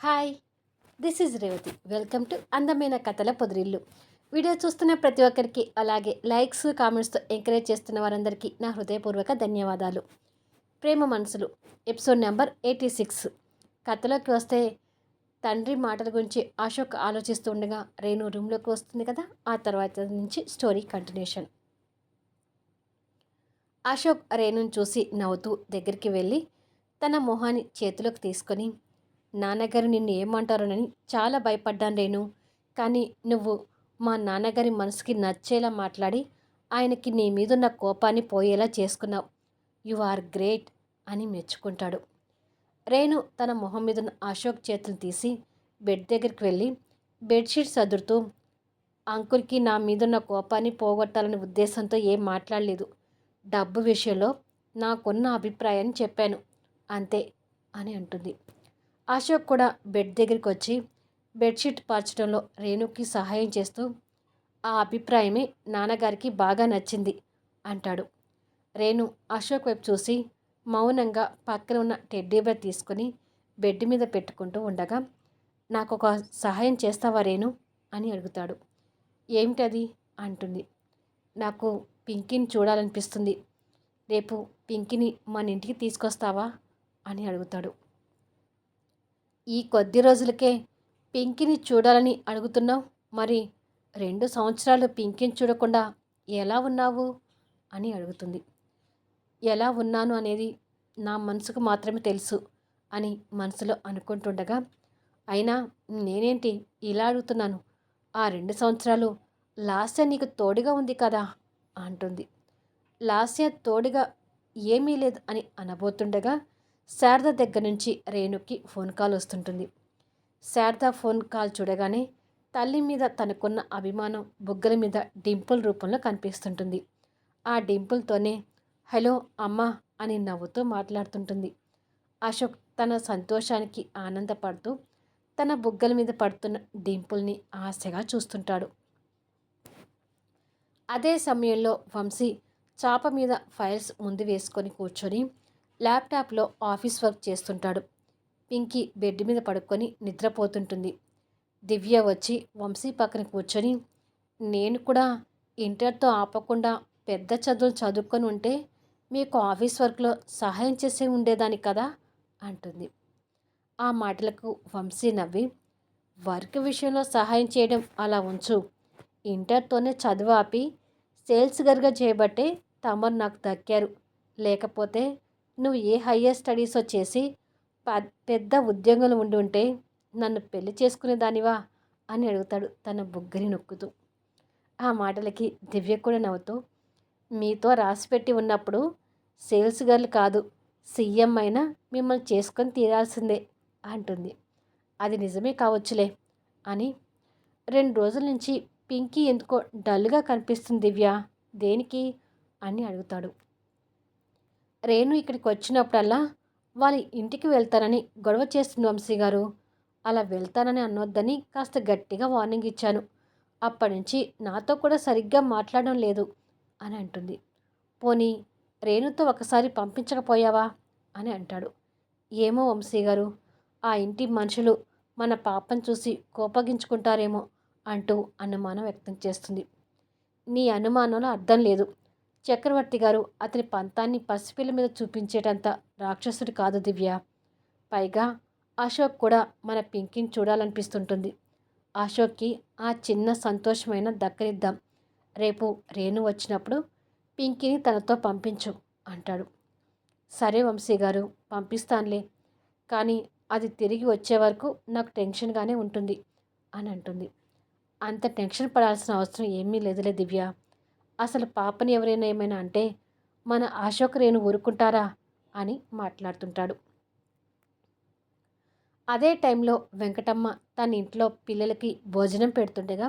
Hi, this is Revathi. Welcome to అందమైన కథల పొదిరిల్లు. Video చూస్తున్న ప్రతి ఒక్కరికి, అలాగే లైక్స్ కామెంట్స్తో ఎంకరేజ్ చేస్తున్న వారందరికీ నా హృదయపూర్వక ధన్యవాదాలు. ప్రేమ మనసులు ఎపిసోడ్ నెంబర్ 86. కథలోకి వస్తే, తండ్రి మాటల గురించి అశోక్ ఆలోచిస్తూ ఉండగా రేణు రూమ్లోకి వస్తుంది కదా. ఆ తర్వాత నుంచి స్టోరీ కంటిన్యూషన్. అశోక్ రేణుని చూసి నవ్వుతూ దగ్గరికి వెళ్ళి తన మొహాన్ని చేతిలోకి తీసుకొని, నాన్నగారు నిన్ను ఏమంటారోనని చాలా భయపడ్డాను రేణు. కానీ నువ్వు మా నాన్నగారి మనసుకి నచ్చేలా మాట్లాడి ఆయనకి నీ మీదున్న కోపాన్ని పోయేలా చేసుకున్నావు. యు ఆర్ గ్రేట్ అని మెచ్చుకుంటాడు. రేణు తన మొహం మీదున్న అశోక్ చేతులు తీసి బెడ్ దగ్గరికి వెళ్ళి బెడ్షీట్ సదురుతూ, అంకుల్కి నా మీదున్న కోపాన్ని పోగొట్టాలనే ఉద్దేశంతో ఏం మాట్లాడలేదు. డబ్బు విషయంలో నాకున్న అభిప్రాయాన్ని చెప్పాను అంతే అని అంటుంది. అశోక్ కూడా బెడ్ దగ్గరికి వచ్చి బెడ్షీట్ పరచడంలో రేణుకి సహాయం చేస్తూ, ఆ అభిప్రాయమే నాన్నగారికి బాగా నచ్చింది అంటాడు. రేణు అశోక్ వైపు చూసి మౌనంగా పక్కన ఉన్న టెడ్డీబేర్ తీసుకుని బెడ్ మీద పెట్టుకుంటూ ఉండగా, నాకు ఒక సహాయం చేస్తావా రేణు అని అడుగుతాడు. ఏమిటది అంటుంది. నాకు పింకీని చూడాలనిపిస్తుంది. రేపు పింకీని మన ఇంటికి తీసుకొస్తావా అని అడుగుతాడు. ఈ కొద్ది రోజులకే పింకీని చూడాలని అడుగుతున్నావు, మరి 2 సంవత్సరాలు పింకీని చూడకుండా ఎలా ఉన్నావు అని అడుగుతుంది. ఎలా ఉన్నాను అనేది నా మనసుకు మాత్రమే తెలుసు అని మనసులో అనుకుంటుండగా, అయినా నేనేంటి ఇలా అడుగుతున్నాను, ఆ 2 సంవత్సరాలు లాస్య నీకు తోడుగా ఉంది కదా అంటుంది. లాస్య తోడుగా ఏమీ లేదు అని అనబోతుండగా శారద దగ్గర నుంచి రేణుకి ఫోన్ కాల్ వస్తుంటుంది. శారద ఫోన్ కాల్ చూడగానే తల్లి మీద తనకున్న అభిమానం బుగ్గల మీద డింపుల్ రూపంలో కనిపిస్తుంటుంది. ఆ డింపుల్తోనే హలో అమ్మా అని నవ్వుతూ మాట్లాడుతుంటుంది. అశోక్ తన సంతోషానికి ఆనందపడుతూ తన బుగ్గల మీద పడుతున్న డింపుల్ని ఆశగా చూస్తుంటాడు. అదే సమయంలో వంశీ చాప మీద ఫైల్స్ ముందు వేసుకొని కూర్చొని ల్యాప్టాప్లో ఆఫీస్ వర్క్ చేస్తుంటాడు. పింకీ బెడ్ మీద పడుకొని నిద్రపోతుంటుంది. దివ్య వచ్చి వంశీ పక్కన కూర్చొని, నేను కూడా ఇంటర్తో ఆపకుండా పెద్ద చదువులు చదువుకొని ఉంటే మీకు ఆఫీస్ వర్క్లో సహాయం చేసే ఉండేదాన్ని కదా అంటుంది. ఆ మాటలకు వంశీ నవ్వి, వర్క్ విషయంలో సహాయం చేయడం అలా ఉంచు, ఇంటర్తోనే చదువు ఆపి సేల్స్ గర్గా చేయబట్టే తమరు నాకు దక్కారు. లేకపోతే నువ్వు ఏ హయ్యర్ స్టడీసో చేసి పెద్ద ఉద్యోగంలో ఉండి ఉంటే నన్ను పెళ్లి చేసుకునేదానివా అని అడుగుతాడు తన బుగ్గని నొక్కుతూ. ఆ మాటలకి దివ్య కూడా నవ్వుతూ, మీతో రాసిపెట్టి ఉన్నప్పుడు సేల్స్ గర్ల్ కాదు, సీఎం అయినా మిమ్మల్ని చేసుకొని తీరాల్సిందే అంటుంది. అది నిజమే కావచ్చులే అని. 2 రోజుల నుంచి పింకీ ఎందుకో డల్గా కనిపిస్తుంది దివ్య, దేనికి అని అడుగుతాడు. రేణు ఇక్కడికి వచ్చినప్పుడల్లా వాళ్ళ ఇంటికి వెళ్తానని గొడవ చేస్తుంది వంశీ గారు. అలా వెళ్తానని అనొద్దని కాస్త గట్టిగా వార్నింగ్ ఇచ్చాను. అప్పటి నుంచి నాతో కూడా సరిగ్గా మాట్లాడడం లేదు అని అంటుంది. పోనీ రేణుతో ఒకసారి పంపించకపోయావా అని అంటాడు. ఏమో వంశీ గారు, ఆ ఇంటి మనుషులు మన పాపను చూసి కోపగించుకుంటారేమో అంటూ అనుమానం వ్యక్తం చేస్తుంది. నీ అనుమానంలో అర్థం లేదు. చక్రవర్తి గారు అతని పంతాన్ని పసిపిల్ల మీద చూపించేటంత రాక్షసుడు కాదు దివ్య. పైగా అశోక్ కూడా మన పింకీని చూడాలనిపిస్తుంటుంది. అశోక్కి ఆ చిన్న సంతోషమైన దక్కనిద్దాం. రేపు రేణు వచ్చినప్పుడు పింకీని తనతో పంపించు అంటాడు. సరే వంశీ గారు, పంపిస్తానులే. కానీ అది తిరిగి వచ్చే వరకు నాకు టెన్షన్గానే ఉంటుంది అని అంటుంది. అంత టెన్షన్ పడాల్సిన అవసరం ఏమీ లేదులే దివ్య. అసలు పాపని ఎవరైనా ఏమైనా అంటే మన అశోక్ రేణు ఊరుకుంటారా అని మాట్లాడుతుంటాడు. అదే టైంలో వెంకటమ్మ తన ఇంట్లో పిల్లలకి భోజనం పెడుతుండగా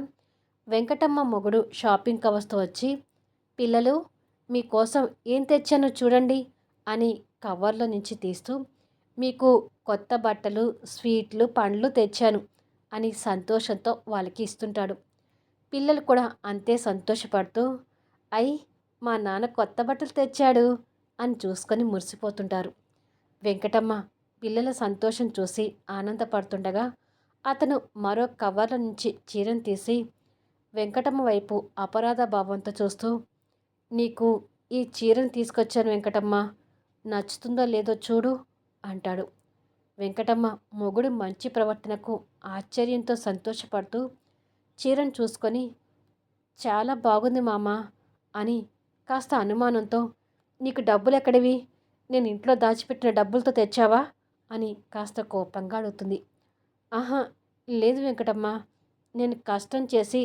వెంకటమ్మ మొగుడు షాపింగ్ కవర్స్తో వచ్చి, పిల్లలు మీకోసం ఏం తెచ్చానో చూడండి అని కవర్లో నుంచి తీస్తూ, మీకు కొత్త బట్టలు, స్వీట్లు, పండ్లు తెచ్చాను అని సంతోషంతో వాళ్ళకి ఇస్తుంటాడు. పిల్లలు కూడా అంతే సంతోషపడుతూ, అయ్ మా నాన్న కొత్త బట్టలు తెచ్చాడు అని చూసుకొని మురిసిపోతుంటారు. వెంకటమ్మ పిల్లల సంతోషం చూసి ఆనందపడుతుండగా అతను మరో కవర్ల నుంచి చీరను తీసి వెంకటమ్మ వైపు అపరాధ భావంతో చూస్తూ, నీకు ఈ చీరను తీసుకొచ్చాను వెంకటమ్మ, నచ్చుతుందో లేదో చూడు అంటాడు. వెంకటమ్మ మొగుడు మంచి ప్రవర్తనకు ఆశ్చర్యంతో సంతోషపడుతూ చీరను చూసుకొని, చాలా బాగుంది మామ అని కాస్త అనుమానంతో, నీకు డబ్బులెక్కడివి, నేను ఇంట్లో దాచిపెట్టిన డబ్బులతో తెచ్చావా అని కాస్త కోపంగా అడుగుతుంది. ఆహా, లేదు వెంకటమ్మ, నేను కష్టం చేసి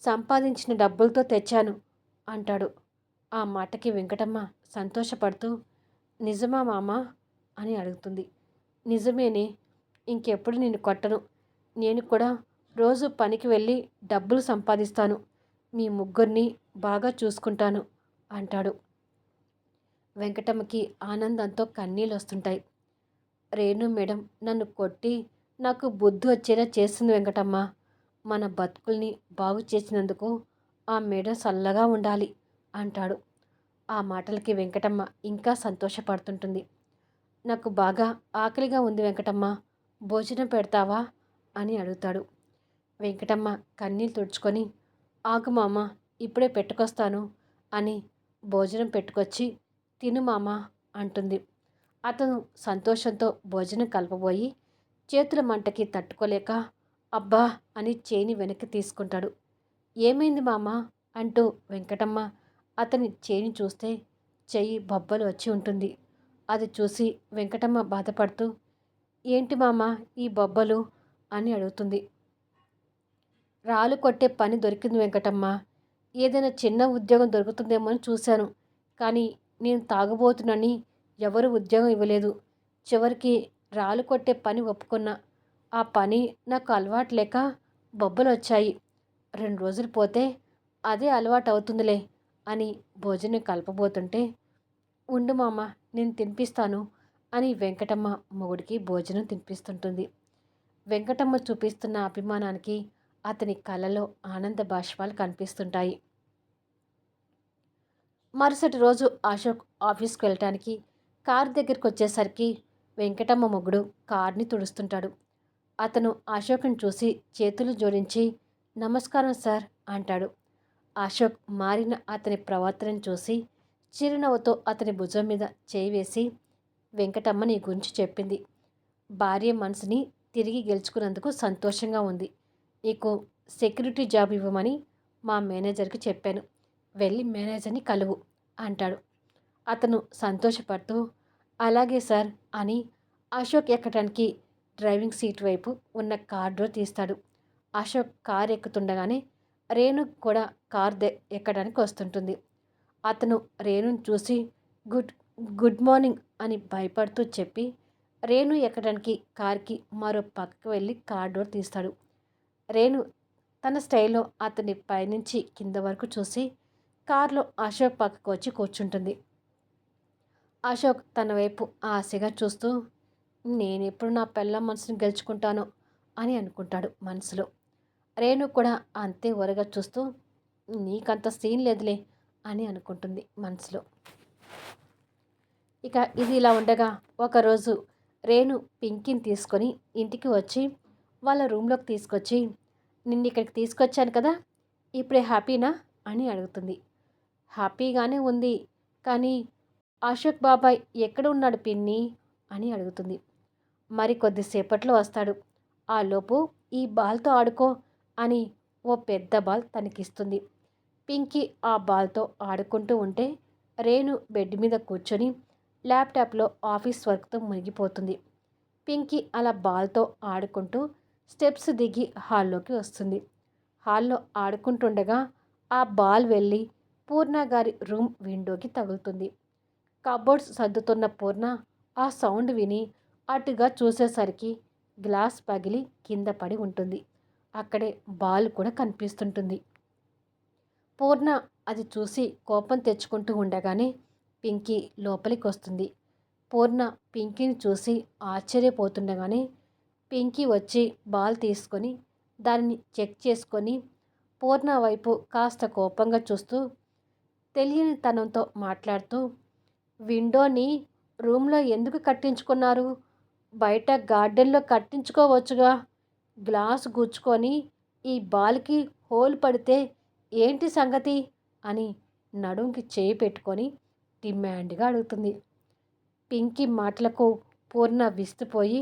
సంపాదించిన డబ్బులతో తెచ్చాను అంటాడు. ఆ మాటకి వెంకటమ్మ సంతోషపడుతూ, నిజమా మామ అని అడుగుతుంది. నిజమేనే, ఇంకెప్పుడు నిన్ను కొట్టను, నేను కూడా రోజు పనికి వెళ్ళి డబ్బులు సంపాదిస్తాను, మీ ముగ్గురిని బాగా చూసుకుంటాను అంటాడు. వెంకటమ్మకి ఆనందంతో కన్నీళ్ళు వస్తుంటాయి. రేణు మేడం నన్ను కొట్టి నాకు బుద్ధి వచ్చేలా చేస్తుంది వెంకటమ్మ, మన బతుకుల్ని బాగు చేసినందుకు ఆ మేడం చల్లగా ఉండాలి అంటాడు. ఆ మాటలకి వెంకటమ్మ ఇంకా సంతోషపడుతుంటుంది. నాకు బాగా ఆకలిగా ఉంది వెంకటమ్మ, భోజనం పెడతావా అని అడుగుతాడు. వెంకటమ్మ కన్నీళ్ళు తుడుచుకొని, ఆగు మామ, ఇప్పుడే పెట్టుకొస్తాను అని భోజనం పెట్టుకొచ్చి, తిను మామ అంటుంది. అతను సంతోషంతో భోజనం కలపబోయి చేతుల మంటకి తట్టుకోలేక అబ్బా అని చేయిని వెనక్కి తీసుకుంటాడు. ఏమైంది మామ అంటూ వెంకటమ్మ అతని చేయిని చూస్తే చెయ్యి బొబ్బలు వచ్చి ఉంటుంది. అది చూసి వెంకటమ్మ బాధపడుతూ, ఏంటి మామ ఈ బొబ్బలు అని అడుగుతుంది. రాళ్ళు కొట్టే పని దొరికింది వెంకటమ్మ, ఏదైనా చిన్న ఉద్యోగం దొరుకుతుందేమో అని చూశాను, కానీ నేను తాగుబోతునని ఎవరు ఉద్యోగం ఇవ్వలేదు. చివరికి రాళ్ళు కొట్టే పని ఒప్పుకున్నా. ఆ పని నాకు అలవాటు లేక బొబ్బలు వచ్చాయి. 2 రోజులు పోతే అదే అలవాటు అవుతుందిలే అని భోజనం కలపబోతుంటే, ఉండు మామ, నేను తినిపిస్తాను అని వెంకటమ్మ మొగుడికి భోజనం తినిపిస్తుంటుంది. వెంకటమ్మ చూపిస్తున్న అభిమానానికి అతని కళ్ళలో ఆనంద బాష్పాలు కనిపిస్తుంటాయి. మరుసటి రోజు అశోక్ ఆఫీస్కి వెళ్ళటానికి కారు దగ్గరికి వచ్చేసరికి వెంకటమ్మ మొగుడు కార్ని తుడుస్తుంటాడు. అతను అశోక్ని చూసి చేతులు జోడించి, నమస్కారం సార్ అంటాడు. అశోక్ మారిన అతని ప్రవర్తనను చూసి చిరునవ్వుతో అతని భుజం మీద చేయి వేసి, వెంకటమ్మ నీ గురించి చెప్పింది. భార్య మనసుని తిరిగి గెలుచుకున్నందుకు సంతోషంగా ఉంది. నీకు సెక్యూరిటీ జాబ్ ఇవ్వమని మా మేనేజర్కి చెప్పాను, వెళ్ళి మేనేజర్ని కలువు అంటాడు. అతను సంతోషపడుతూ అలాగే సార్ అని అశోక్ ఎక్కడానికి డ్రైవింగ్ సీట్ వైపు ఉన్న కార్ డోర్ తీస్తాడు. అశోక్ కార్ ఎక్కుతుండగానే రేణు కూడా కార్ ఎక్కడానికి వస్తుంటుంది. అతను రేణుని చూసి గుడ్ గుడ్ మార్నింగ్ అని భయపడుతూ చెప్పి రేణు ఎక్కడానికి కార్కి మరో పక్కకు వెళ్ళి కార్ డోర్ తీస్తాడు. రేణు తన స్టైల్లో అతని పైనుంచి కింద వరకు చూసి కారులో అశోక్ పక్కకు వచ్చి కూర్చుంటుంది. అశోక్ తన వైపు ఆశగా చూస్తూ, నేనెప్పుడు నా పెళ్ళాం మనసుని గెలుచుకుంటానో అని అనుకుంటాడు మనసులో. రేణు కూడా అంతే ఓరగా చూస్తూ, నీకంత సీన్ లేదులే అని అనుకుంటుంది మనసులో. ఇక ఇది ఇలా ఉండగా ఒకరోజు రేణు పింకీని తీసుకొని ఇంటికి వచ్చి వాళ్ళ రూమ్లోకి తీసుకొచ్చి, నిన్ను ఇక్కడికి తీసుకొచ్చాను కదా, ఇప్పుడే హ్యాపీనా అని అడుగుతుంది. హ్యాపీగానే ఉంది, కానీ అశోక్ బాబాయ్ ఎక్కడ ఉన్నాడు పిన్ని అని అడుగుతుంది. మరి కొద్దిసేపట్లో వస్తాడు, ఆలోపు ఈ బాల్తో ఆడుకో అని ఓ పెద్ద బాల్ తనకిస్తుంది. పింకీ ఆ బాల్తో ఆడుకుంటూ ఉంటే రేణు బెడ్ మీద కూర్చొని ల్యాప్టాప్లో ఆఫీస్ వర్క్తో మునిగిపోతుంది. పింకీ అలా బాల్తో ఆడుకుంటూ స్టెప్స్ దిగి హాల్లోకి వస్తుంది. హాల్లో ఆడుకుంటుండగా ఆ బాల్ వెళ్ళి పూర్ణ గారి రూమ్ విండోకి తగులుతుంది. కబోర్డ్స్ సర్దుతున్న పూర్ణ ఆ సౌండ్ విని అటుగా చూసేసరికి గ్లాస్ పగిలి కింద పడి ఉంటుంది. అక్కడే బాల్ కూడా కనిపిస్తుంటుంది. పూర్ణ అది చూసి కోపం తెచ్చుకుంటూ ఉండగానే పింకీ లోపలికి వస్తుంది. పూర్ణ పింకీని చూసి ఆశ్చర్యపోతుండగానే పింకీ వచ్చి బాల్ తీసుకొని దానిని చెక్ చేసుకొని పూర్ణ వైపు కాస్త కోపంగా చూస్తూ తెలియని తనంతో మాట్లాడుతూ, విండోని రూమ్లో ఎందుకు కట్టించుకున్నారు, బయట గార్డెన్‌లో కట్టించుకోవచ్చుగా. గ్లాస్ గుచ్చుకొని ఈ బాల్‌కి హోల్ పడితే ఏంటి సంగతి? అని నడుంకి చేయి పెట్టుకొని డిమాండ్‌గా అడుగుతుంది. పింకీ మాటలకు పూర్ణ విస్తుపోయి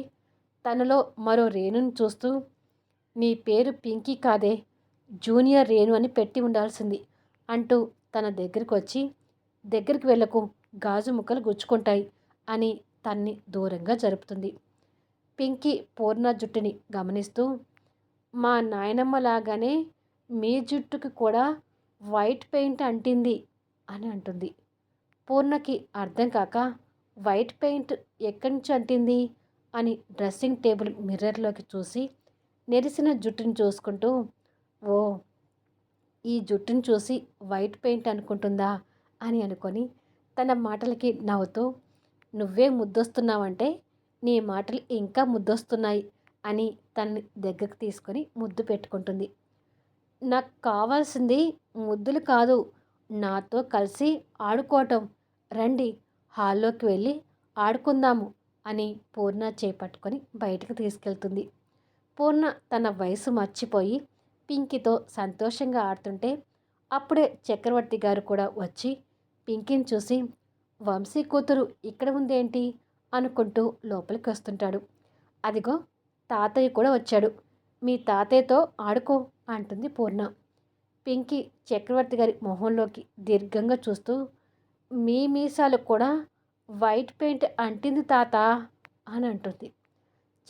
తనలో మరో రేణుని చూస్తూ, నీ పేరు పింకీ కాదే, జూనియర్ రేణు అని పెట్టి ఉండాల్సింది అంటూ తన దగ్గరికి వెళ్ళకు, గాజు ముక్కలు గుచ్చుకుంటాయి అని తన్ని దూరంగా జరుపుతుంది. పింకీ పూర్ణ జుట్టుని గమనిస్తూ, మా నాయనమ్మ లాగానే మీ జుట్టుకి కూడా వైట్ పెయింట్ అంటింది అని అంటుంది. పూర్ణకి అర్థం కాక వైట్ పెయింట్ ఎక్కడి నుంచి అంటింది అని డ్రెస్సింగ్ టేబుల్ మిర్రర్లోకి చూసి నెరిసిన జుట్టుని చూసుకుంటూ, ఓ, ఈ జుట్టుని చూసి వైట్ పెయింట్ అనుకుంటుందా అని అనుకొని తన మాటలకి నవ్వుతూ, నువ్వే ముద్దొస్తున్నావంటే నీ మాటలు ఇంకా ముద్దొస్తున్నాయి అని తనని దగ్గరికి తీసుకొని ముద్దు పెట్టుకుంటుంది. నాకు కావాల్సింది ముద్దులు కాదు, నాతో కలిసి ఆడుకోవటం. రండి, హాల్లోకి వెళ్ళి ఆడుకుందాము అని పూర్ణ చేపట్టుకొని బయటకు తీసుకెళ్తుంది. పూర్ణ తన వయసు మర్చిపోయి పింకీతో సంతోషంగా ఆడుతుంటే అప్పుడే చక్రవర్తి గారు కూడా వచ్చి పింకీని చూసి, వంశీ కూతురు ఇక్కడ ఉందేంటి అనుకుంటూ లోపలికి వస్తుంటాడు. అదిగో, తాతయ్య కూడా వచ్చాడు, మీ తాతయ్యతో ఆడుకో అంటుంది పూర్ణ. పింకీ చక్రవర్తి గారి మొహంలోకి దీర్ఘంగా చూస్తూ, మీ మీసాలు కూడా వైట్ పెయింట్ అంటింది తాత అని అంటుంది.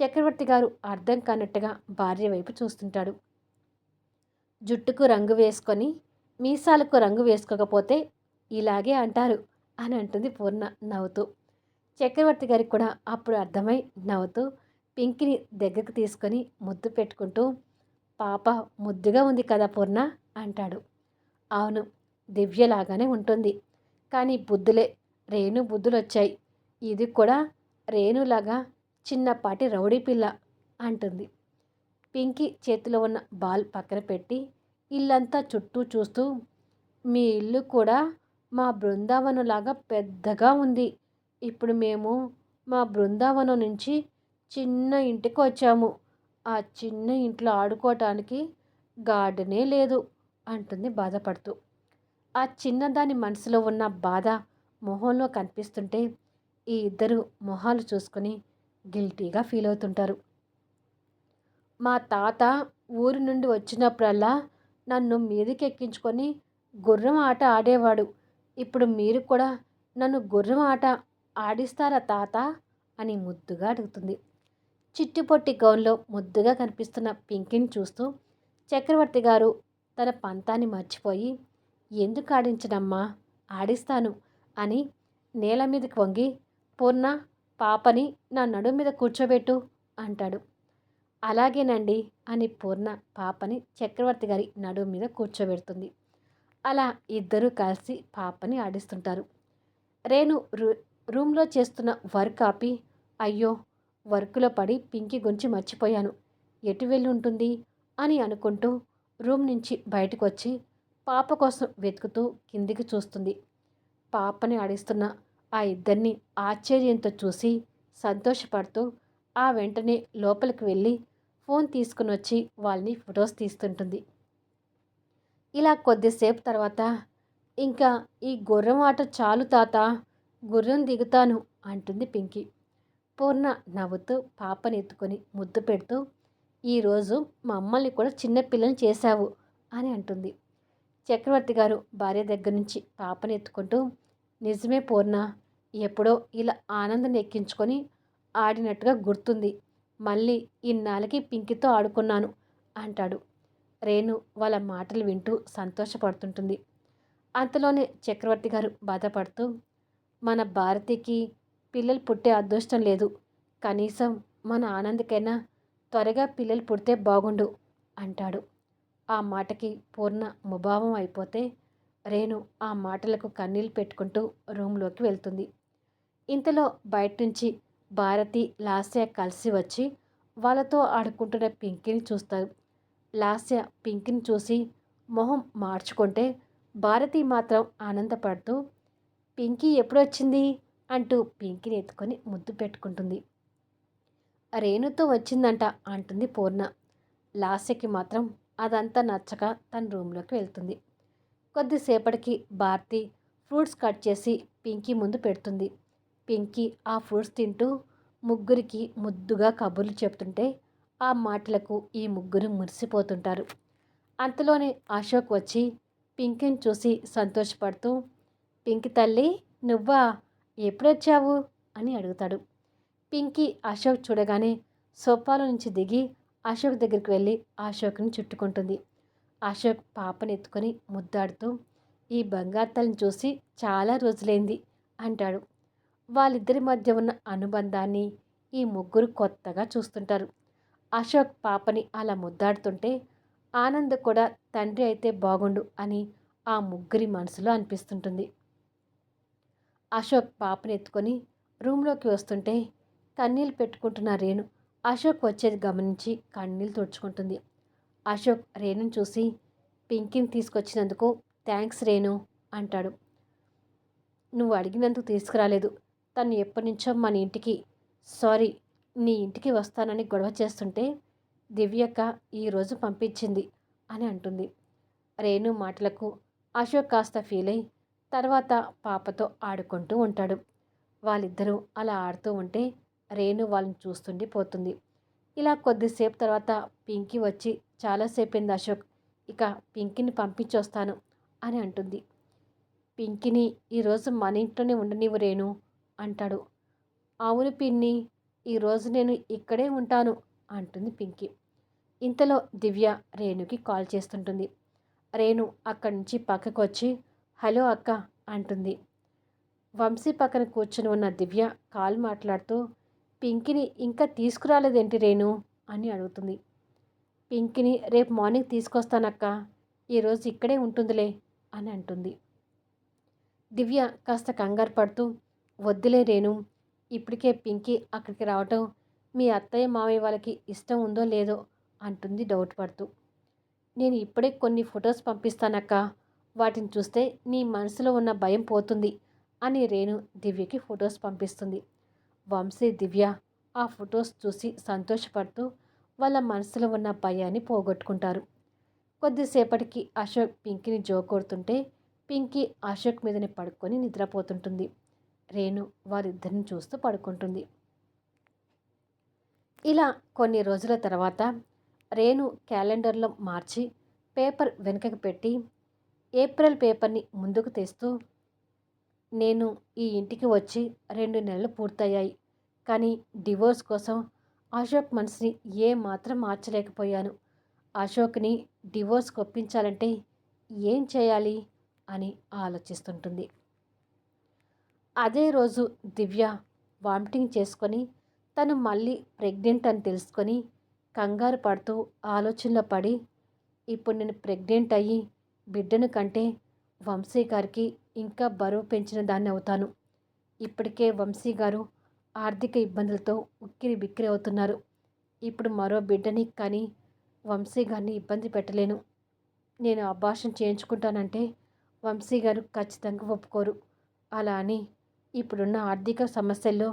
చక్రవర్తి గారు అర్థం కానట్టుగా భార్య వైపు చూస్తుంటాడు. జుట్టుకు రంగు వేసుకొని మీసాలకు రంగు వేసుకోకపోతే ఇలాగే అంటారు అని అంటుంది పూర్ణ నవ్వుతూ. చక్రవర్తి గారికి కూడా అప్పుడు అర్థమై నవ్వుతూ పింకిని దగ్గరికి తీసుకొని ముద్దు పెట్టుకుంటూ, పాప ముద్దుగా ఉంది కదా పూర్ణ అంటాడు. అవును, దివ్యలాగానే ఉంటుంది, కానీ బుద్ధులే రేణు బుద్ధులు వచ్చాయి. ఇది కూడా రేణులాగా చిన్నపాటి రౌడీ పిల్ల అంటుంది. పింకీ చేతిలో ఉన్న బాల్ పక్కన పెట్టి ఇల్లంతా చుట్టూ చూస్తూ, మీ ఇల్లు కూడా మా బృందావనంలాగా పెద్దగా ఉంది. ఇప్పుడు మేము మా బృందావనం నుంచి చిన్న ఇంటికి వచ్చాము. ఆ చిన్న ఇంట్లో ఆడుకోవటానికి గార్డెనే లేదు అంటుంది బాధపడుతూ. ఆ చిన్నదాని మనసులో ఉన్న బాధ మొహంలో కనిపిస్తుంటే ఈ ఇద్దరు మొహాలు చూసుకొని గిల్టీగా ఫీల్ అవుతుంటారు. మా తాత ఊరి నుండి వచ్చినప్పుడల్లా నన్ను మీదకెక్కించుకొని గుర్రం ఆట ఆడేవాడు. ఇప్పుడు మీరు కూడా నన్ను గుర్రం ఆట ఆడిస్తారా తాత అని ముద్దుగా అడుగుతుంది. చిట్టుపొట్టి గౌన్లో ముద్దుగా కనిపిస్తున్న పింకీని చూస్తూ చక్రవర్తి గారు తన పంతాన్ని మర్చిపోయి, ఎందుకు ఆడించడమ్మా, ఆడిస్తాను అని నేల మీదకి వంగి, పూర్ణ, పాపని నా నడుం మీద కూర్చోబెట్టు అంటాడు. అలాగేనండి అని పూర్ణ పాపని చక్రవర్తి గారి నడుం మీద కూర్చోబెడుతుంది. అలా ఇద్దరూ కలిసి పాపని ఆడిస్తుంటారు. రేణు రూమ్లో చేస్తున్న వర్క్ ఆపి, అయ్యో, వర్క్లో పడి పింకీ గురించి మర్చిపోయాను, ఎటు వెళ్ళి ఉంటుంది అని అనుకుంటూ రూమ్ నుంచి బయటకు వచ్చి పాప కోసం వెతుకుతూ కిందికి చూస్తుంది. పాపని ఆడిస్తున్న ఆ ఇద్దరిని ఆశ్చర్యంతో చూసి సంతోషపడుతూ ఆ వెంటనే లోపలికి వెళ్ళి ఫోన్ తీసుకుని వచ్చి వాళ్ళని ఫొటోస్ తీస్తుంటుంది. ఇలా కొద్దిసేపు తర్వాత, ఇంకా ఈ గుర్రం ఆట చాలు తాత, గుర్రం దిగుతాను అంటుంది పింకీ. పూర్ణ నవ్వుతూ పాపని ఎత్తుకొని ముద్దు పెడుతూ, ఈరోజు మమ్మల్ని కూడా చిన్నపిల్లని చేశావు అని అంటుంది. చక్రవర్తి గారు భార్య దగ్గర నుంచి పాపని ఎత్తుకుంటూ, నిజమే పూర్ణ, ఎప్పుడో ఇలా ఆనందాన్ని ఎక్కించుకొని ఆడినట్టుగా గుర్తుంది, మళ్ళీ ఇన్నాళ్ళకి పింకీతో ఆడుకున్నాను అంటాడు. రేణు వాళ్ళ మాటలు వింటూ సంతోషపడుతుంటుంది. అంతలోనే చక్రవర్తి గారు బాధపడుతూ, మన భారతికి పిల్లలు పుట్టే అదృష్టం లేదు, కనీసం మన ఆనందకైనా త్వరగా పిల్లలు పుడితే బాగుండు అంటాడు. ఆ మాటకి పూర్ణ ముభావం అయిపోతే రేణు ఆ మాటలకు కన్నీళ్ళు పెట్టుకుంటూ రూమ్లోకి వెళ్తుంది. ఇంతలో బయట నుంచి భారతి, లాస్య కలిసి వచ్చి వాళ్ళతో ఆడుకుంటున్న పింకీని చూస్తారు. లాస్య పింకీని చూసి మొహం మార్చుకుంటే భారతి మాత్రం ఆనందపడుతూ, పింకీ ఎప్పుడొచ్చింది అంటూ పింకీని ఎత్తుకొని ముద్దు పెట్టుకుంటుంది. రేణుతో వచ్చిందంట అంటుంది పూర్ణ. లాస్యకి మాత్రం అదంతా నచ్చక తన రూమ్లోకి వెళ్తుంది. కొద్దిసేపటికి భారతి ఫ్రూట్స్ కట్ చేసి పింకీ ముందు పెడుతుంది. పింకీ ఆ ఫ్రూట్స్ తింటూ ముగ్గురికి ముద్దుగా కబుర్లు చెప్తుంటే ఆ మాటలకు ఈ ముగ్గురు మురిసిపోతుంటారు. అంతలోనే అశోక్ వచ్చి పింకీని చూసి సంతోషపడుతూ, పింకీ తల్లి నువ్వా, ఎప్పుడొచ్చావు అని అడుగుతాడు. పింకీ అశోక్ చూడగానే సోఫాలో నుంచి దిగి అశోక్ దగ్గరికి వెళ్ళి అశోక్ని చుట్టుకుంటుంది. అశోక్ పాపని ఎత్తుకొని ముద్దాడుతూ, ఈ బంగారు తల్లిని చూసి చాలా రోజులైంది అంటాడు. వాళ్ళిద్దరి మధ్య ఉన్న అనుబంధాన్ని ఈ ముగ్గురు కొత్తగా చూస్తుంటారు. అశోక్ పాపని అలా ముద్దాడుతుంటే ఆనంద్ కూడా తండ్రి అయితే బాగుండు అని ఆ ముగ్గురి మనసులో అనిపిస్తుంటుంది. అశోక్ పాపని ఎత్తుకొని రూమ్లోకి వస్తుంటే కన్నీళ్ళు పెట్టుకుంటున్న రేణు అశోక్ వచ్చేది గమనించి కన్నీళ్ళు తుడుచుకుంటుంది. అశోక్ రేణుని చూసి, పింకీని తీసుకొచ్చినందుకు థ్యాంక్స్ రేణు అంటాడు. నువ్వు అడిగినందుకు తీసుకురాలేదు. తను ఎప్పటి నుంచో మన ఇంటికి సారీ నీ ఇంటికి వస్తానని గొడవ చేస్తుంటే దివ్యక్క ఈరోజు పంపించింది అని అంటుంది. రేణు మాటలకు అశోక్ కాస్త ఫీల్ అయి తర్వాత పాపతో ఆడుకుంటూ ఉంటాడు. వాళ్ళిద్దరూ అలా ఆడుతూ ఉంటే రేణు వాళ్ళని చూస్తుండి పోతుంది. ఇలా కొద్దిసేపు తర్వాత పింకీ వచ్చి చాలాసేపైంది అశోక్, ఇక పింకీని పంపించొస్తాను అని అంటుంది. పింకీని ఈరోజు మన ఇంట్లోనే ఉండనివ్వు రేణు అంటాడు. అవును పిన్ని, ఈరోజు నేను ఇక్కడే ఉంటాను అంటుంది పింకీ. ఇంతలో దివ్య రేణుకి కాల్ చేస్తుంటుంది. రేణు అక్కడి నుంచి పక్కకు వచ్చి హలో అక్క అంటుంది. వంశీ పక్కన కూర్చుని ఉన్న దివ్య కాల్ మాట్లాడుతూ పింకీని ఇంకా తీసుకురాలేదేంటి రేణు అని అడుగుతుంది. పింకీని రేపు మార్నింగ్ తీసుకొస్తానక్క, ఈరోజు ఇక్కడే ఉంటుందిలే అని అంటుంది. దివ్య కాస్త కంగారు పడుతూ వద్దులే రేణు, ఇప్పటికే పింకీ అక్కడికి రావటం మీ అత్తయ్య మావయ్య వాళ్ళకి ఇష్టం ఉందో లేదో అంటుంది డౌట్ పడుతూ. నేను ఇప్పుడే కొన్ని ఫొటోస్ పంపిస్తానక్క, వాటిని చూస్తే నీ మనసులో ఉన్న భయం పోతుంది అని రేణు దివ్యకి ఫొటోస్ పంపిస్తుంది. వంశీ దివ్య ఆ ఫొటోస్ చూసి సంతోషపడుతూ వాళ్ళ మనసులో ఉన్న భయాన్ని పోగొట్టుకుంటారు. కొద్దిసేపటికి అశోక్ పింకీని జోకొడుతుంటే పింకీ అశోక్ మీదనే పడుకొని నిద్రపోతుంటుంది. రేణు వారిద్దరిని చూస్తూ పడుకుంటుంది. ఇలా కొన్ని రోజుల తర్వాత రేణు క్యాలెండర్లో మార్చి పేపర్ వెనుకకు పెట్టి ఏప్రిల్ పేపర్ని ముందుకు తెస్తూ, నేను ఈ ఇంటికి వచ్చి 2 నెలలు పూర్తయ్యాయి, కానీ డివోర్స్ కోసం అశోక్ మనసుని ఏమాత్రం మార్చలేకపోయాను. అశోక్ని డివోర్స్కి ఒప్పించాలంటే ఏం చేయాలి అని ఆలోచిస్తుంటుంది. అదే రోజు దివ్య వామిటింగ్ చేసుకొని తను మళ్ళీ ప్రెగ్నెంట్ అని తెలుసుకొని కంగారు పడుతూ ఆలోచనలో పడి, ఇప్పుడు నేను ప్రెగ్నెంట్ అయ్యి బిడ్డను కంటే వంశీ గారికి ఇంకా బరువు పెంచిన దాన్ని అవుతాను. ఇప్పటికే వంశీ గారు ఆర్థిక ఇబ్బందులతో ఉక్కిరి బిక్కిరి అవుతున్నారు. ఇప్పుడు మరో బిడ్డని కానీ వంశీ గారిని ఇబ్బంది పెట్టలేను. నేను అబార్షన్ చేయించుకుంటానంటే వంశీ గారు ఖచ్చితంగా ఒప్పుకోరు. అలా అని ఇప్పుడున్న ఆర్థిక సమస్యల్లో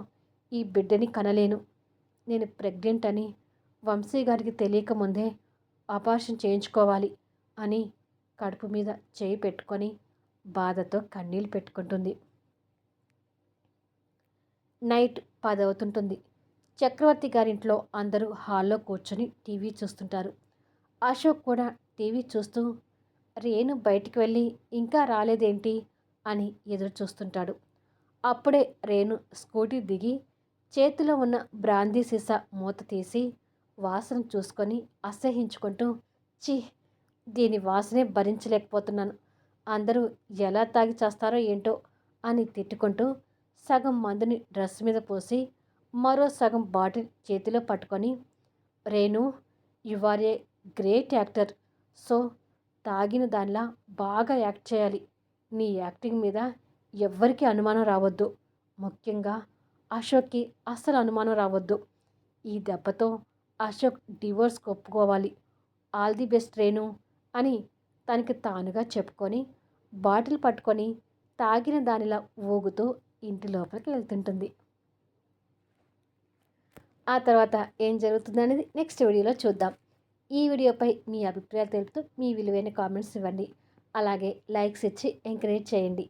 ఈ బిడ్డని కనలేను. నేను ప్రెగ్నెంట్ అని వంశీ గారికి తెలియకముందే అబార్షన్ చేయించుకోవాలి అని కడుపు మీద చేయి పెట్టుకొని బాధతో కన్నీళ్ళు పెట్టుకుంటుంది. నైట్ 10 అవుతుంటుంది. చక్రవర్తి గారింట్లో అందరూ హాల్లో కూర్చొని టీవీ చూస్తుంటారు. అశోక్ కూడా టీవీ చూస్తూ రేణు బయటికి వెళ్ళి ఇంకా రాలేదేంటి అని ఎదురు చూస్తుంటాడు. అప్పుడే రేణు స్కూటీ దిగి చేతిలో ఉన్న బ్రాందీ సీసా మూత తీసి వాసన చూసుకొని అసహ్యించుకుంటూ, ఛీ, దీని వాసనే భరించలేకపోతున్నాను, అందరూ ఎలా తాగి చేస్తారో ఏంటో అని తిట్టుకుంటూ సగం మందుని డ్రెస్ మీద పోసి మరో సగం బాటిల్ చేతిలో పట్టుకొని, Renu, you are a great actor, so తాగిన దానిలా బాగా యాక్ట్ చేయాలి. నీ యాక్టింగ్ మీద ఎవ్వరికీ అనుమానం రావద్దు, ముఖ్యంగా అశోక్కి అస్సలు అనుమానం రావద్దు. ఈ దెబ్బతో అశోక్ డివోర్స్కి ఒప్పుకోవాలి. ఆల్ ది బెస్ట్ రేణు అని తనకి తానుగా చెప్పుకొని బాటిల్ పట్టుకొని తాగిన దానిలా ఊగుతూ ఇంటి లోపలికి వెళ్తుంటుంది. ఆ తర్వాత ఏం జరుగుతుందనేది నెక్స్ట్ వీడియోలో చూద్దాం. ఈ వీడియోపై మీ అభిప్రాయాలు తెలుపుతూ మీ విలువైన కామెంట్స్ ఇవ్వండి. అలాగే లైక్స్ ఇచ్చి ఎంకరేజ్ చేయండి.